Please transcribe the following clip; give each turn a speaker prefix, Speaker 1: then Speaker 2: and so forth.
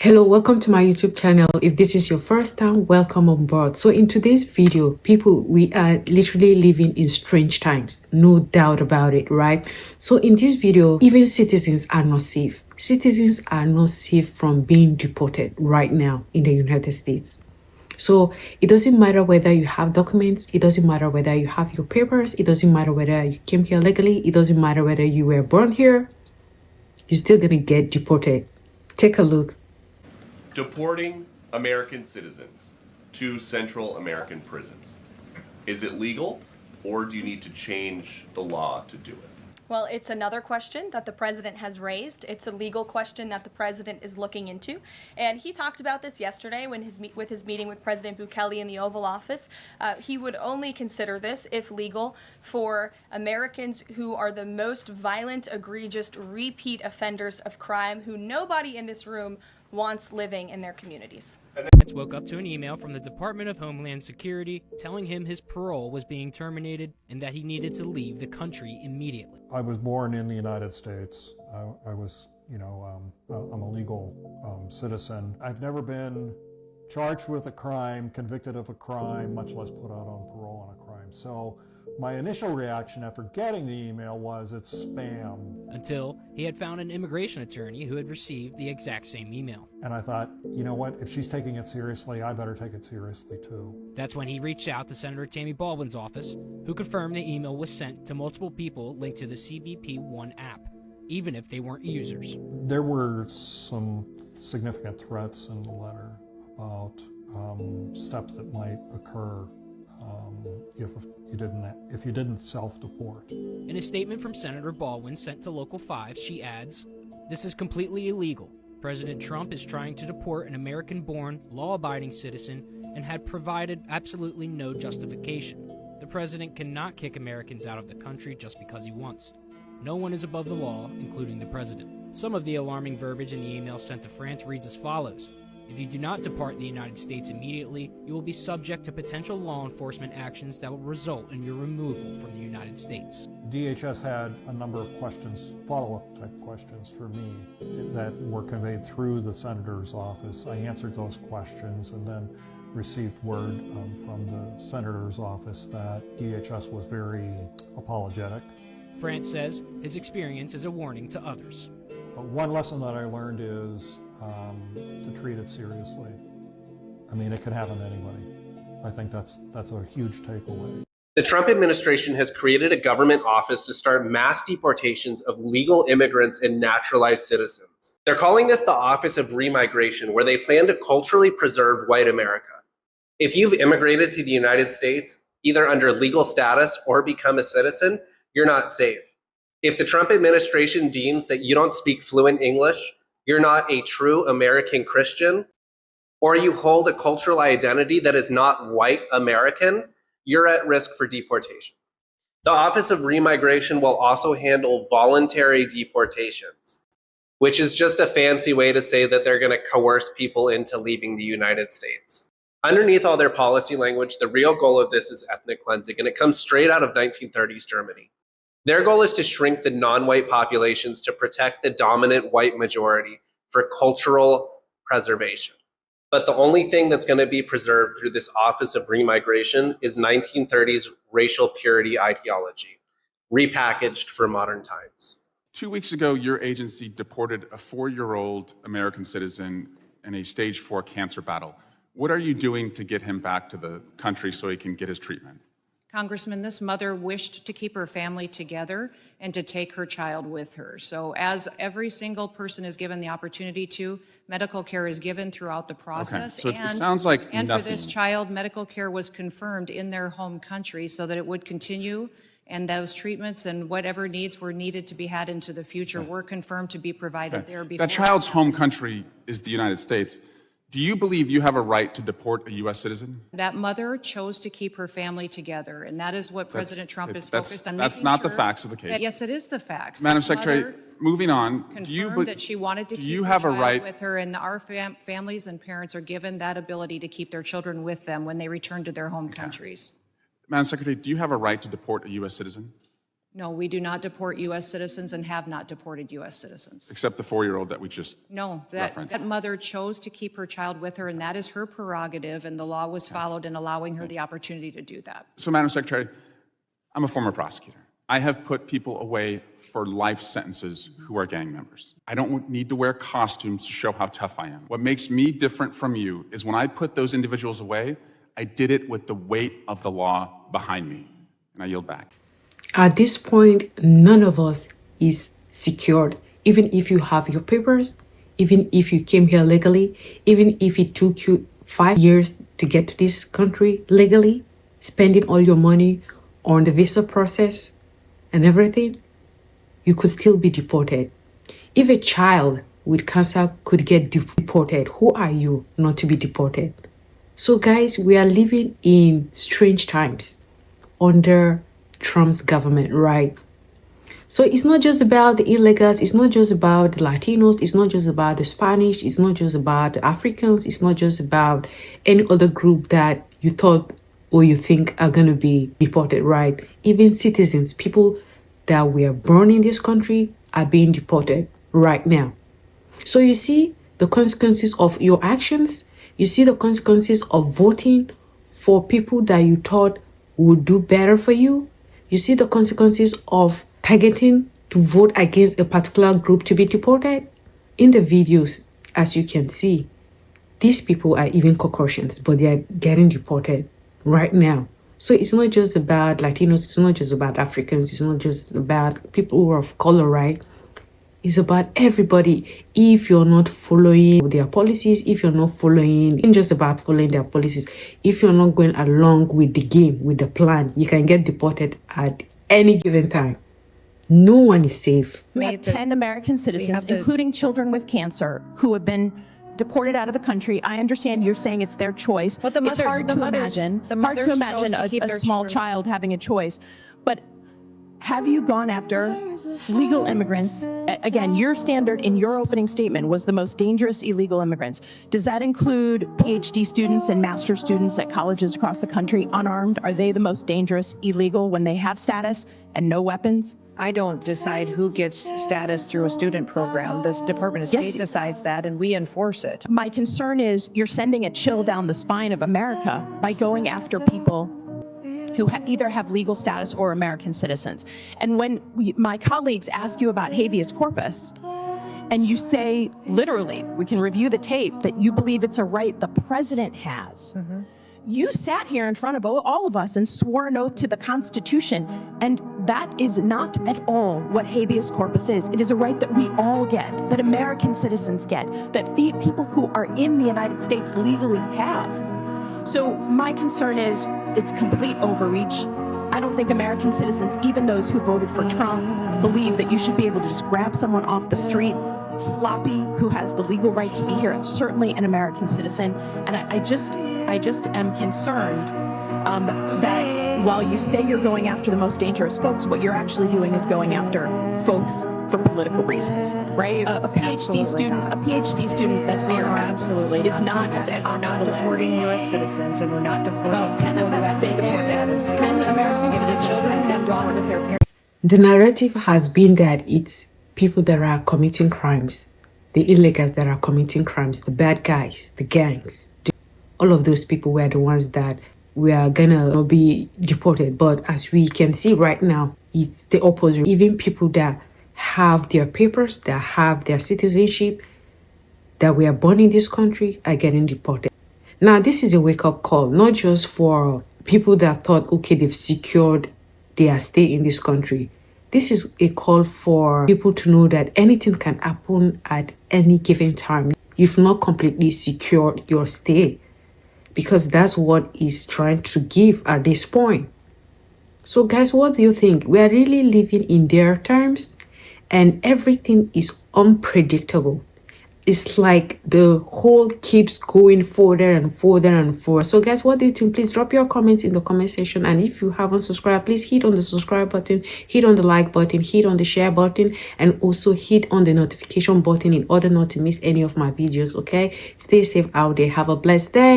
Speaker 1: Hello, welcome to my YouTube channel. If this is your first time, welcome on board. So in today's video, we are literally living in strange times, no doubt about it, right? So in this video, even citizens are not safe. Citizens are not safe from being deported right now in the United States. So it doesn't matter whether you have documents, it doesn't matter whether you have your papers, it doesn't matter whether you came here legally, it doesn't matter whether you were born here, you're still gonna get deported. Take a look.
Speaker 2: Deporting American citizens to Central American prisons. Is it legal, or do you need to change the law to do it?
Speaker 3: Well, it's another question that the president has raised. It's a legal question that the president is looking into. And he talked about this yesterday with his meeting with President Bukele in the Oval Office. He would only consider this, if legal, for Americans who are the most violent, egregious, repeat offenders of crime, who nobody in this room wants living in their communities.
Speaker 4: Woke up to an email from the Department of Homeland Security telling him his parole was being terminated and that he needed to leave the country immediately.
Speaker 5: I was born in the United States. I was, I'm a legal citizen. I've never been charged with a crime, convicted of a crime, much less put out on parole on a crime. So my initial reaction after getting the email was it's spam.
Speaker 4: Until he had found an immigration attorney who had received the exact same email.
Speaker 5: And I thought, you know what, if she's taking it seriously, I better take it seriously too.
Speaker 4: That's when he reached out to Senator Tammy Baldwin's office, who confirmed the email was sent to multiple people linked to the CBP One app, even if they weren't users. There
Speaker 5: were some significant threats in the letter about steps that might occur if you didn't self-deport.
Speaker 4: In a statement from Senator Baldwin sent to Local 5, she adds, "This is completely illegal. President Trump is trying to deport an American-born, law-abiding citizen and had provided absolutely no justification. The president cannot kick Americans out of the country just because he wants. No one is above the law, including the president." Some of the alarming verbiage in the email sent to France reads as follows: "If you do not depart the United States immediately, you will be subject to potential law enforcement actions that will result in your removal from the United States."
Speaker 5: DHS had a number of questions, follow-up type questions for me that were conveyed through the senator's office. I answered those questions and then received word from the senator's office that DHS was very apologetic.
Speaker 4: France says his experience is a warning to others.
Speaker 5: One lesson that I learned is to treat it seriously. I mean, it could happen to anybody. I think that's a huge takeaway.
Speaker 6: The Trump administration has created a government office to start mass deportations of legal immigrants and naturalized citizens. They're calling this the Office of Remigration, where they plan to culturally preserve white America. If you've immigrated to the United States, either under legal status or become a citizen, you're not safe. If the Trump administration deems that you don't speak fluent English, you're not a true American Christian, or you hold a cultural identity that is not white American, you're at risk for deportation. The Office of Remigration will also handle voluntary deportations, which is just a fancy way to say that they're going to coerce people into leaving the United States. Underneath all their policy language, the real goal of this is ethnic cleansing, and it comes straight out of 1930s Germany. Their goal is to shrink the non-white populations to protect the dominant white majority for cultural preservation. But the only thing that's going to be preserved through this Office of Remigration is 1930s racial purity ideology, repackaged for modern times.
Speaker 7: 2 weeks ago, your agency deported a 4-year-old American citizen in a stage 4 cancer battle. What are you doing to get him back to the country so he can get his treatment?
Speaker 8: Congressman, this mother wished to keep her family together and to take her child with her. So as every single person is given the opportunity to, medical care is given throughout the process.
Speaker 7: Okay. So it sounds like
Speaker 8: and
Speaker 7: nothing.
Speaker 8: For this child, medical care was confirmed in their home country so that it would continue, and those treatments and whatever needs were needed to be had into the future were confirmed to be provided there before.
Speaker 7: That child's home country is the United States. Do you believe you have a right to deport a U.S. citizen?
Speaker 8: That mother chose to keep her family together, and that is what President Trump is focused on.
Speaker 7: That's not the facts of the case.
Speaker 8: Yes, it is the facts.
Speaker 7: Madam Secretary, moving on,
Speaker 8: Confirmed that she wanted to keep her child with her, and our families and parents are given that ability to keep their children with them when they return to their home countries.
Speaker 7: Madam Secretary, do you have a right to deport a U.S. citizen?
Speaker 8: No, we do not deport U.S. citizens and have not deported U.S. citizens.
Speaker 7: Except the 4-year-old that we just
Speaker 8: No,
Speaker 7: referenced.
Speaker 8: that mother chose to keep her child with her, and that is her prerogative, and the law was followed in allowing her the opportunity to do that.
Speaker 7: So, Madam Secretary, I'm a former prosecutor. I have put people away for life sentences who are gang members. I don't need to wear costumes to show how tough I am. What makes me different from you is when I put those individuals away, I did it with the weight of the law behind me. And I yield back.
Speaker 1: At this point, none of us is secured. Even if you have your papers, even if you came here legally, even if it took you 5 years to get to this country legally, spending all your money on the visa process and everything, you could still be deported. If a child with cancer could get deported, who are you not to be deported? So guys, we are living in strange times under Trump's government, right? So it's not just about the illegals, it's not just about the Latinos, it's not just about the Spanish, it's not just about the Africans, it's not just about any other group that you thought or you think are going to be deported, right? Even citizens, people that were born in this country are being deported right now. So you see the consequences of your actions, you see the consequences of voting for people that you thought would do better for you. You see the consequences of targeting to vote against a particular group to be deported. In the videos, as you can see, these people are even Caucasians, but they are getting deported right now. So it's not just about Latinos, it's not just about Africans, it's not just about people who are of color, right? It's about everybody. If you're not following their policies, if you're not following, it's just about following their policies. If you're not going along with the game, with the plan, you can get deported at any given time. No one is safe.
Speaker 9: We have 10 American citizens, including children with cancer, who have been deported out of the country. I understand you're saying it's their choice.
Speaker 8: But
Speaker 9: It's hard to imagine a small child having a choice. But have you gone after legal immigrants? Again, your standard in your opening statement was the most dangerous illegal immigrants. Does that include PhD students and master's students at colleges across the country, unarmed? Are they the most dangerous illegal when they have status and no weapons?
Speaker 10: I don't decide who gets status through a student program. The Department of State decides that, and we enforce it.
Speaker 9: My concern is you're sending a chill down the spine of America by going after people who either have legal status or American citizens. And when my colleagues ask you about habeas corpus, and you say, literally, we can review the tape, that you believe it's a right the president has. You sat here in front of all of us and swore an oath to the Constitution, and that is not at all what habeas corpus is. It is a right that we all get, that American citizens get, that people who are in the United States legally have. So my concern is it's complete overreach. I don't think American citizens, even those who voted for Trump, believe that you should be able to just grab someone off the street, sloppy, who has the legal right to be here, and certainly an American citizen. And I just am concerned that while you say you're going after the most dangerous folks, what you're actually doing is going after folks for political reasons, right? A PhD student that's armed is not at the top.
Speaker 10: We're not deporting U.S. citizens, and we're not deporting
Speaker 9: 10 of them have been deported. 10 American citizens have been gone with their parents.
Speaker 1: The narrative has been that it's people that are committing crimes, the illegals that are committing crimes, the bad guys, the gangs. All of those people were the ones that we are gonna be deported. But as we can see right now, it's the opposite. Even people that have their papers, that have their citizenship, that were born in this country are getting deported. Now, this is a wake-up call, not just for people that thought, okay, they've secured their stay in this country. This is a call for people to know that anything can happen at any given time. You've not completely secured your stay, because that's what is trying to give at this point. So guys, what do you think? We are really living in their times, and everything is unpredictable. It's like the whole keeps going further and further and further. So guys, what do you think? Please drop your comments in the comment section. And if you haven't subscribed, please hit on the subscribe button, hit on the like button, hit on the share button, and also hit on the notification button in order not to miss any of my videos, okay? Stay safe out there. Have a blessed day.